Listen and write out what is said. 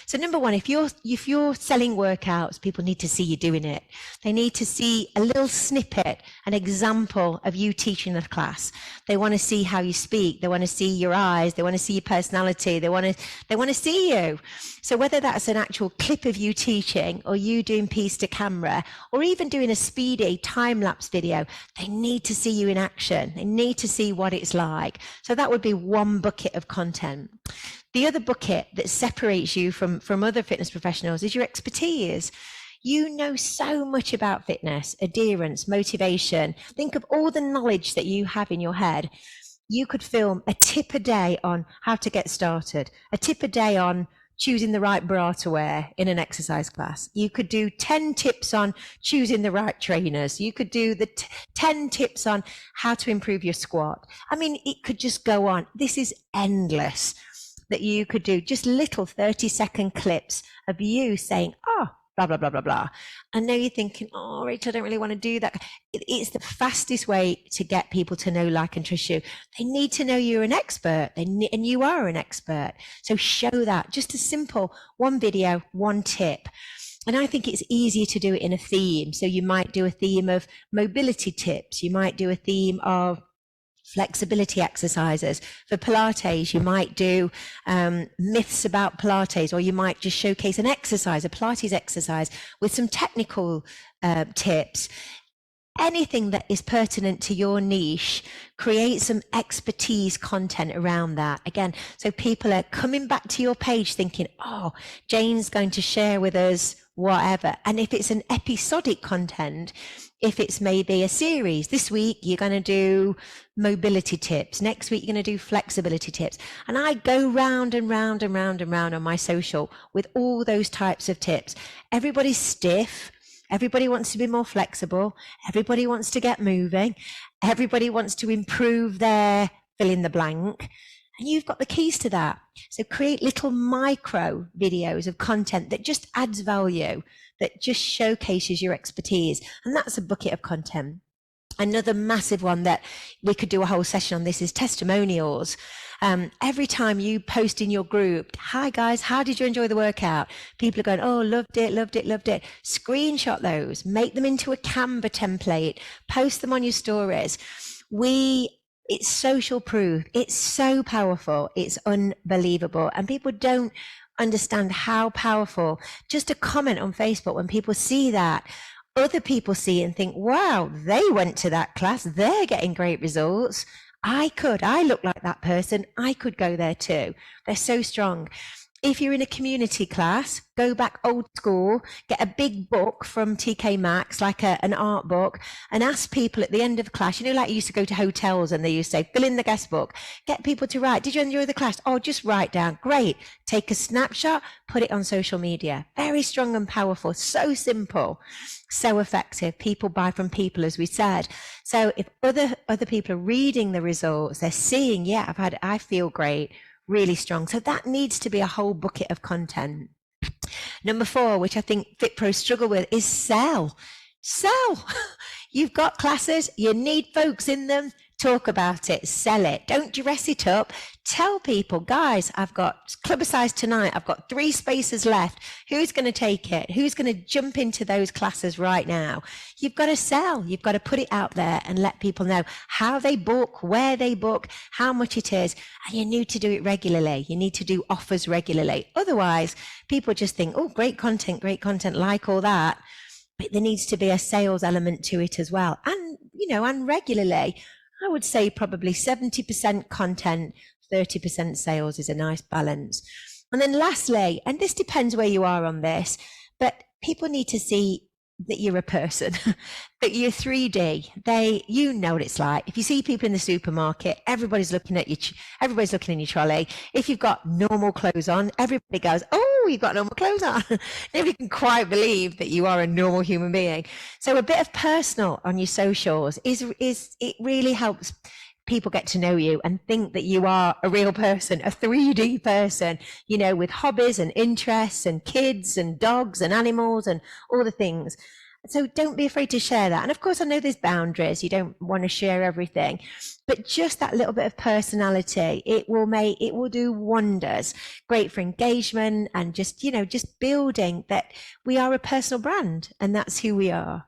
So number one, if you're selling workouts, people need to see you doing it. They need to see a little snippet, an example of you teaching the class. They want to see how you speak. They want to see your eyes. They want to see your personality. They want to see you. So whether that's an actual clip of you teaching or you doing piece to camera or even doing a speedy time-lapse video, they need to see you in action. They need to see what it's like. So that would be one bucket of content. The other bucket that separates you from other fitness professionals is your expertise. You know so much about fitness, adherence, motivation. Think of all the knowledge that you have in your head. You could film a tip a day on how to get started, a tip a day on choosing the right bra to wear in an exercise class. You could do 10 tips on choosing the right trainers. You could do the 10 tips on how to improve your squat. I mean, it could just go on. This is endless that you could do, just little 30-second clips of you saying, oh, blah, blah, blah, blah, blah. I know you're thinking, oh, Rachel, I don't really want to do that. It's the fastest way to get people to know, like, and trust you. They need to know you're an expert, and you are an expert. So show that. Just a simple one video, one tip. And I think it's easier to do it in a theme. So you might do a theme of mobility tips. You might do a theme of flexibility exercises. For Pilates, you might do myths about Pilates, or you might just showcase an exercise, a Pilates exercise with some technical tips. Anything that is pertinent to your niche, create some expertise content around that. Again, so people are coming back to your page thinking, oh, Jane's going to share with us whatever. And if it's an episodic content, if it's maybe a series, this week you're going to do mobility tips, next week you're going to do flexibility tips. And I go round and round and round and round on my social with all those types of tips. Everybody's stiff. Everybody wants to be more flexible. Everybody wants to get moving. Everybody wants to improve their fill in the blank. And you've got the keys to that. So create little micro videos of content that just adds value, that just showcases your expertise. And that's a bucket of content. Another massive one that we could do a whole session on this is testimonials. Every time you post in your group, hi guys, how did you enjoy the workout? People are going, oh, loved it, loved it, loved it. Screenshot those, make them into a Canva template, post them on your stories. It's social proof. It's so powerful. It's unbelievable. And people don't understand how powerful just a comment on Facebook, when people see that, other people see it and think, wow, they went to that class. They're getting great results. I look like that person. I could go there too. They're so strong. If you're in a community class, go back old school, get a big book from TK Maxx, like an art book, and ask people at the end of class, you know, like you used to go to hotels and they used to say, fill in the guest book, get people to write, did you enjoy the class? Oh, just write down. Great. Take a snapshot, put it on social media. Very strong and powerful. So simple, so effective. People buy from people, as we said. So if other people are reading the results, they're seeing, yeah, I feel great. Really strong. So that needs to be a whole bucket of content. Number 4, which I think Fit Pros struggle with, is sell. You've got classes, you need folks in them. Talk about it, sell it. Don't dress it up. Tell people, guys, I've got club size tonight. I've got 3 spaces left. Who's going to take it? Who's going to jump into those classes right now? You've got to sell. You've got to put it out there and let people know how they book, where they book, how much it is. And you need to do it regularly. You need to do offers regularly. Otherwise, people just think, oh, great content, like all that. But there needs to be a sales element to it as well. And, and regularly. I would say probably 70% content, 30% sales is a nice balance. And then lastly, and this depends where you are on this, but people need to see that you're a person, that you're 3D. You know what it's like. If you see people in the supermarket, everybody's looking at you, everybody's looking in your trolley. If you've got normal clothes on, everybody goes, oh, you've got normal clothes on. Nobody can quite believe that you are a normal human being. So a bit of personal on your socials it really helps people get to know you and think that you are a real person, a 3D person, with hobbies and interests and kids and dogs and animals and all the things. So don't be afraid to share that. And of course, I know there's boundaries. You don't want to share everything, but just that little bit of personality, it will do wonders. Great for engagement and just, just building that we are a personal brand and that's who we are.